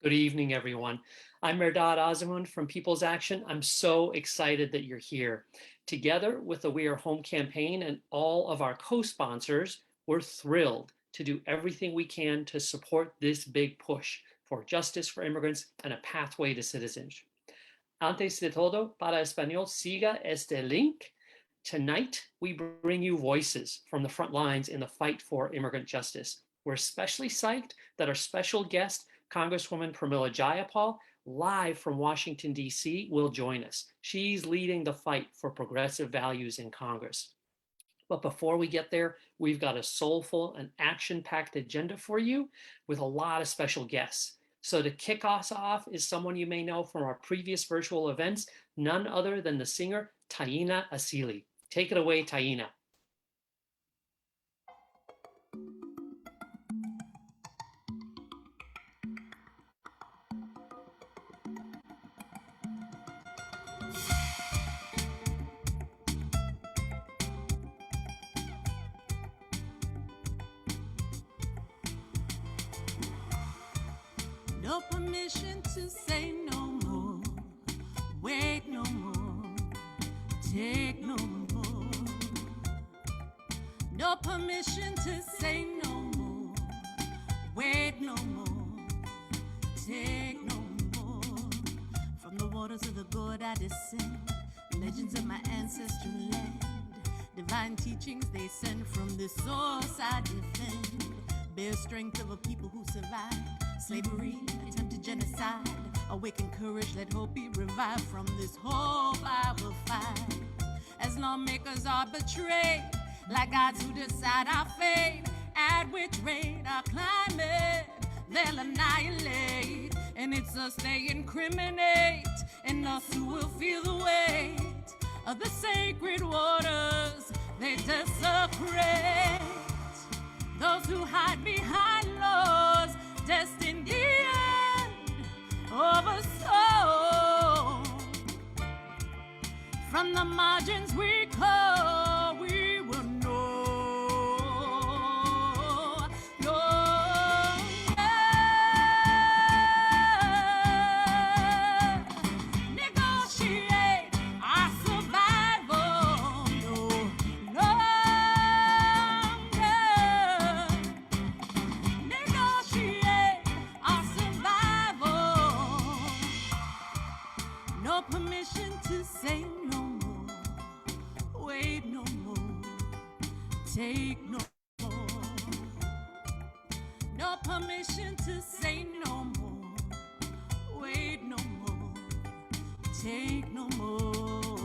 Good evening, everyone. I'm Mehrdad Azamoun from People's Action. I'm so excited that you're here. Together with the We Are Home campaign and all of our co-sponsors, we're thrilled to do everything we can to support this big push for justice for immigrants and a pathway to citizenship. Antes de todo, para español, siga este link. Tonight, we bring you voices from the front lines in the fight for immigrant justice. We're especially psyched that our special guest, Congresswoman Pramila Jayapal, live from Washington, D.C., will join us. She's leading the fight for progressive values in Congress. But before we get there, we've got a soulful and action-packed agenda for you with a lot of special guests. So to kick us off is someone you may know from our previous virtual events, none other than the singer Taina Asili. Take it away, Taina. No permission to say no more, wait no more, take no more. No permission to say no more, wait no more, take no more. From the waters of the God I descend, legends of my ancestral land, divine teachings they send from the source I defend. Bear strength of a people who survived slavery, attempted genocide. Awaken courage, let hope be revived. From this hope I will fight. As lawmakers are betrayed, like gods who decide our fate, at which rate our climate they'll annihilate. And it's us they incriminate, and us who will feel the weight of the sacred waters they desecrate. Those who hide behind laws destined the end of a soul. From the margins we call, we will know. Negotiate our survival. No longer. Negotiate our survival. No permission to say no more, wait no more, take no more. No permission to say no more, wait no more, take no more.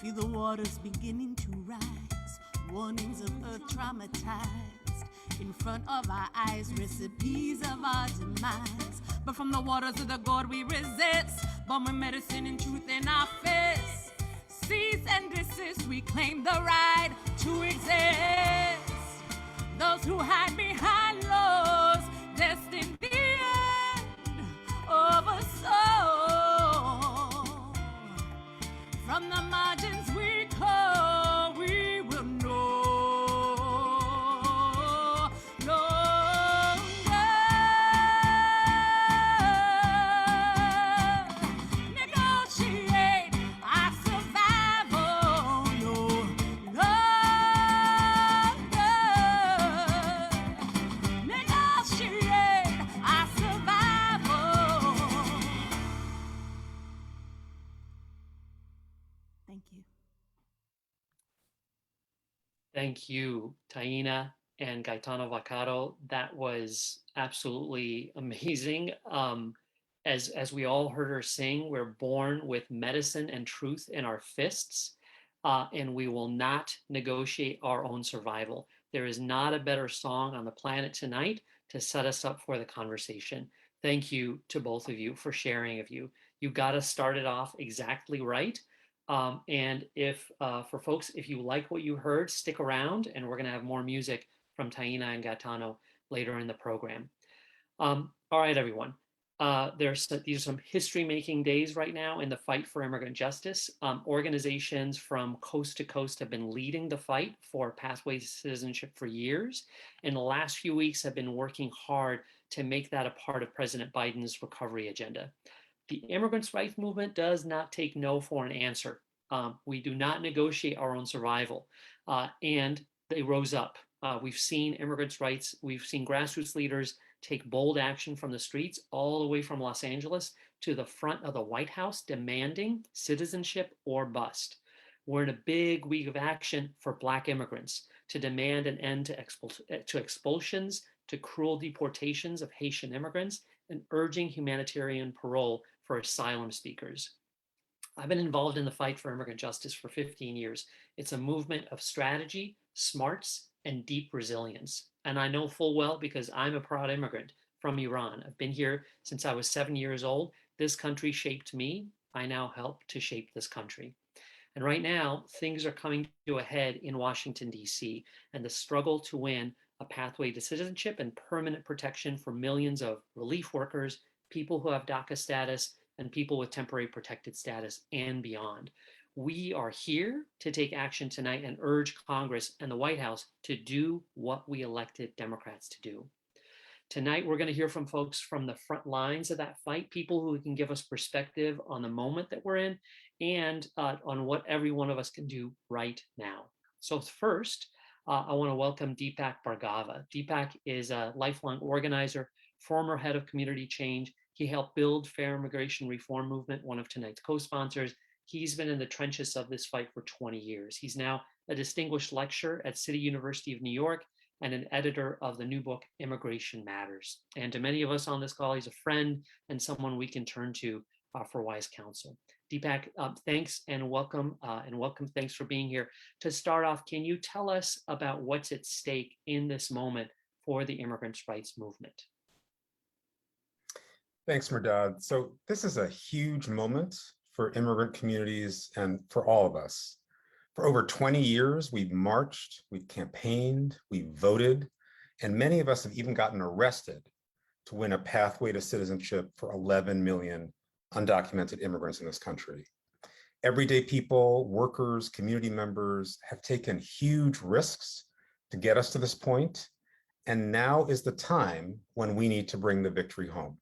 Feel the waters beginning to rise, warnings of earth traumatized. In front of our eyes, recipes of our demise. But from the waters of the God we resist, born with medicine and truth in our fists. Cease and desist, we claim the right to exist. Those who hide behind laws destined the end of a soul. From the margins we call, we will know. Negotiate our survival. No longer. Negotiate our survival. Thank you. Thank you, Taina and Gaetano Vaccaro. That was absolutely amazing. As we all heard her sing, we're born with medicine and truth in our fists, and we will not negotiate our own survival. There is not a better song on the planet tonight to set us up for the conversation. Thank you to both of you for sharing of you. You got us started off exactly right. And if for folks, if you like what you heard, stick around, and we're going to have more music from Taina and Gaetano later in the program. All right, everyone. These are some history-making days right now in the fight for immigrant justice. Organizations from coast to coast have been leading the fight for pathways to citizenship for years. In the last few weeks have been working hard to make that a part of President Biden's recovery agenda. The immigrants' rights movement does not take no for an answer. We do not negotiate our own survival. And they rose up. We've seen immigrants' rights, we've seen grassroots leaders take bold action from the streets all the way from Los Angeles to the front of the White House demanding citizenship or bust. We're in a big week of action for Black immigrants to demand an end to expulsions, to cruel deportations of Haitian immigrants, and urging humanitarian parole for asylum seekers. I've been involved in the fight for immigrant justice for 15 years. It's a movement of strategy, smarts, and deep resilience. And I know full well because I'm a proud immigrant from Iran. I've been here since I was 7 years old. This country shaped me. I now help to shape this country. And right now, things are coming to a head in Washington, D.C., and the struggle to win a pathway to citizenship and permanent protection for millions of relief workers, people who have DACA status, and people with temporary protected status and beyond. We are here to take action tonight and urge Congress and the White House to do what we elected Democrats to do. Tonight, we're going to hear from folks from the front lines of that fight, people who can give us perspective on the moment that we're in and on what every one of us can do right now. So first, I want to welcome Deepak Bhargava. Deepak is a lifelong organizer, former head of community change. He helped build Fair Immigration Reform Movement, one of tonight's co-sponsors. He's been in the trenches of this fight for 20 years. He's now a distinguished lecturer at City University of New York and an editor of the new book, Immigration Matters. And to many of us on this call, he's a friend and someone we can turn to for wise counsel. Deepak, thanks and welcome. Thanks for being here. To start off, can you tell us about what's at stake in this moment for the immigrants' rights movement? Thanks, Mehrdad. So this is a huge moment for immigrant communities and for all of us. For over 20 years, we've marched, we've campaigned, we've voted, and many of us have even gotten arrested to win a pathway to citizenship for 11 million undocumented immigrants in this country. Everyday people, workers, community members have taken huge risks to get us to this point, and now is the time when we need to bring the victory home.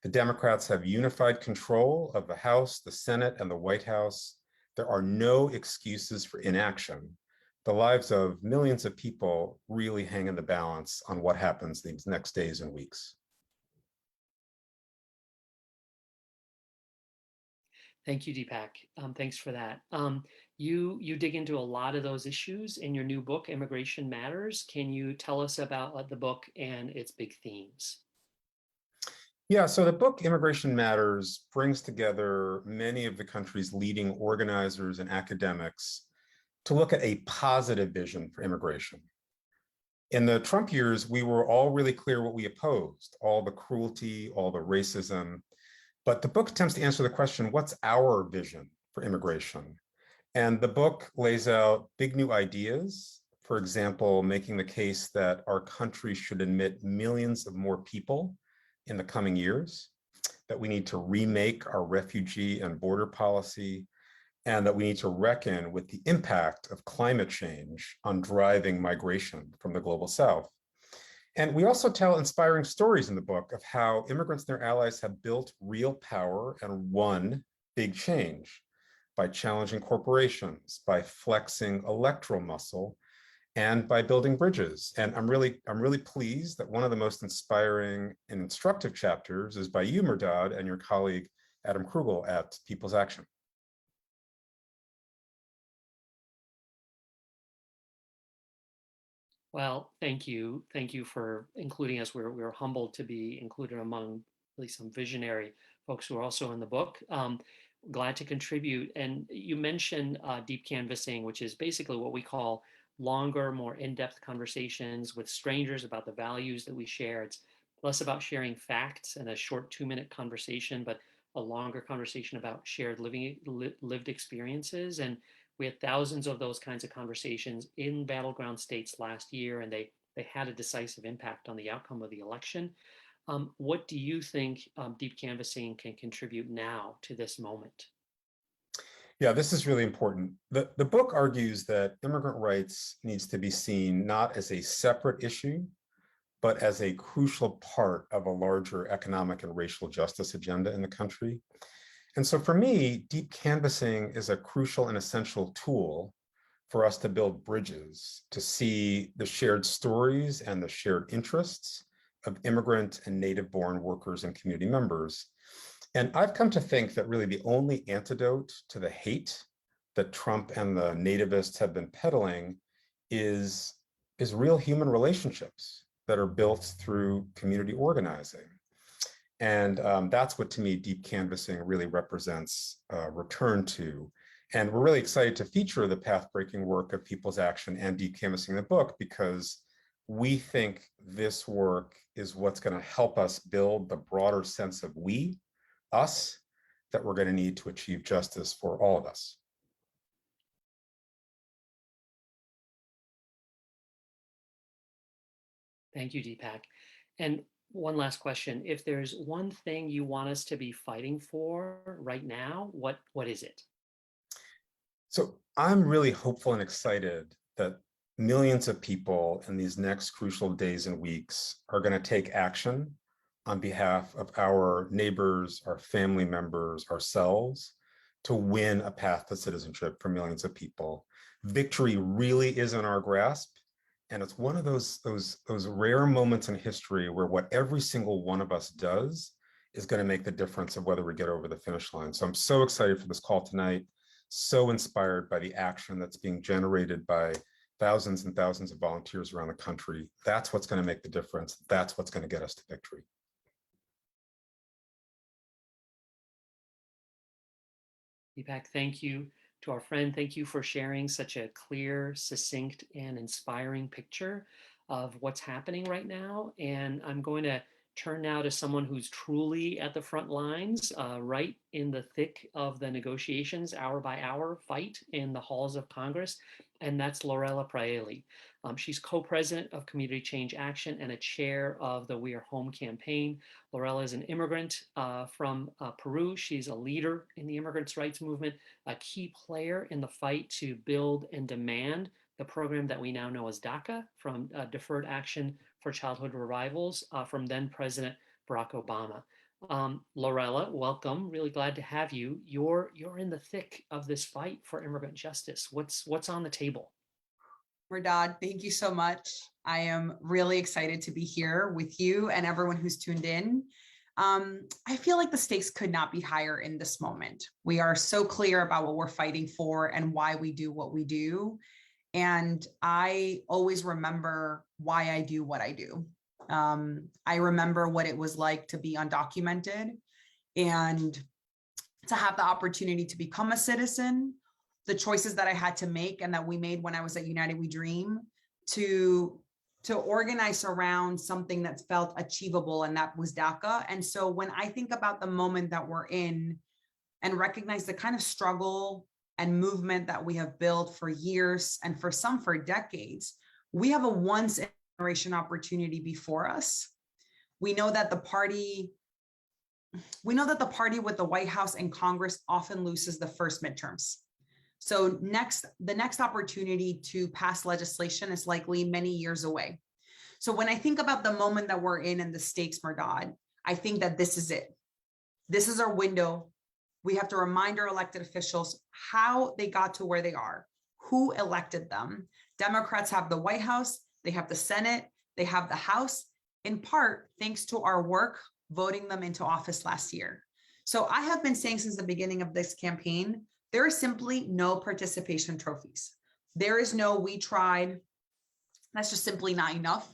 The Democrats have unified control of the House, the Senate, and the White House. There are no excuses for inaction. The lives of millions of people really hang in the balance on what happens these next days and weeks. Thank you, Deepak. Thanks for that. You dig into a lot of those issues in your new book, Immigration Matters. Can you tell us about the book and its big themes? Yeah, so the book Immigration Matters brings together many of the country's leading organizers and academics to look at a positive vision for immigration. In the Trump years, we were all really clear what we opposed, all the cruelty, all the racism. But the book attempts to answer the question, what's our vision for immigration? And the book lays out big new ideas, for example, making the case that our country should admit millions of more people in the coming years, that we need to remake our refugee and border policy, and that we need to reckon with the impact of climate change on driving migration from the global South. And we also tell inspiring stories in the book of how immigrants and their allies have built real power and won big change by challenging corporations, by flexing electoral muscle, and by building bridges. And I'm really pleased that one of the most inspiring and instructive chapters is by you, Mehrdad, and your colleague, Adam Krugel at People's Action. Well, thank you. Thank you for including us. We're humbled to be included among really some visionary folks who are also in the book. Glad to contribute. And you mentioned deep canvassing, which is basically what we call longer, more in-depth conversations with strangers about the values that we share. It's less about sharing facts and a short 2-minute conversation, but a longer conversation about shared lived experiences. And we had thousands of those kinds of conversations in battleground states last year, and they had a decisive impact on the outcome of the election. What do you think deep canvassing can contribute now to this moment? Yeah, this is really important. The book argues that immigrant rights needs to be seen not as a separate issue, but as a crucial part of a larger economic and racial justice agenda in the country. And so for me, deep canvassing is a crucial and essential tool for us to build bridges to see the shared stories and the shared interests of immigrant and native-born workers and community members. And I've come to think that really the only antidote to the hate that Trump and the nativists have been peddling is real human relationships that are built through community organizing. And that's what, to me, deep canvassing really represents a return to. And we're really excited to feature the path-breaking work of People's Action and deep canvassing the book, because we think this work is what's going to help us build the broader sense of we, us, that we're going to need to achieve justice for all of us. Thank you, Deepak. And one last question. If there's one thing you want us to be fighting for right now, what is it? So I'm really hopeful and excited that millions of people in these next crucial days and weeks are going to take action on behalf of our neighbors, our family members, ourselves, to win a path to citizenship for millions of people. Victory really is in our grasp. And it's one of those rare moments in history where what every single one of us does is going to make the difference of whether we get over the finish line. So I'm so excited for this call tonight, so inspired by the action that's being generated by thousands and thousands of volunteers around the country. That's what's going to make the difference. That's what's going to get us to victory. Deepak, thank you. To our friend, thank you for sharing such a clear, succinct, and inspiring picture of what's happening right now. And I'm going to turn now to someone who's truly at the front lines, right in the thick of the negotiations, hour by hour fight in the halls of Congress, and that's Lorella Praeli. She's co-president of Community Change Action and a chair of the We Are Home campaign. Lorella is an immigrant from Peru. She's a leader in the immigrants' rights movement, a key player in the fight to build and demand the program that we now know as DACA, from Deferred Action for Childhood Arrivals, from then President Barack Obama. Lorella, welcome. Really glad to have you. You're in the thick of this fight for immigrant justice. What's on the table? Mehrdad, thank you so much. I am really excited to be here with you and everyone who's tuned in. I feel like the stakes could not be higher in this moment. We are so clear about what we're fighting for and why we do what we do. And I always remember why I do what I do. I remember what it was like to be undocumented and to have the opportunity to become a citizen, the choices that I had to make and that we made when I was at United We Dream to organize around something that felt achievable, and that was DACA. And so when I think about the moment that we're in and recognize the kind of struggle and movement that we have built for years and for some for decades, we have a once in a generation opportunity before us. We know that the party with the White House and Congress often loses the first midterms. So the next opportunity to pass legislation is likely many years away. So when I think about the moment that we're in and the stakes, Mehrdad, I think that this is it. This is our window. We have to remind our elected officials how they got to where they are, who elected them. Democrats have the White House, they have the Senate, they have the House, in part thanks to our work voting them into office last year. So I have been saying since the beginning of this campaign, there is simply no participation trophies. There is no "we tried." That's just simply not enough.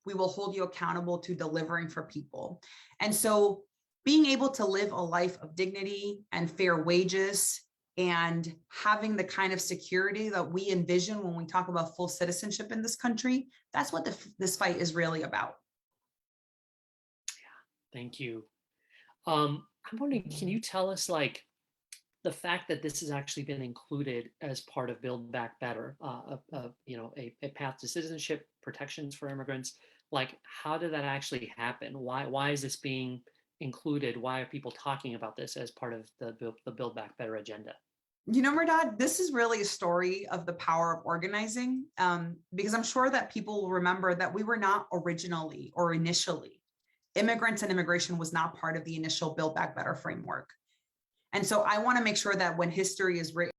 We will hold you accountable to delivering for people. And so being able to live a life of dignity and fair wages and having the kind of security that we envision when we talk about full citizenship in this country, that's what this fight is really about. Yeah, thank you. I'm wondering, can you tell us, like, the fact that this has actually been included as part of Build Back Better, a path to citizenship, protections for immigrants, like, how did that actually happen? Why is this being included? Why are people talking about this as part of the Build Back Better agenda? You know, Merdad, this is really a story of the power of organizing, because I'm sure that people will remember that we were not originally or initially, immigrants and immigration was not part of the initial Build Back Better framework. And so I want to make sure that when history is written,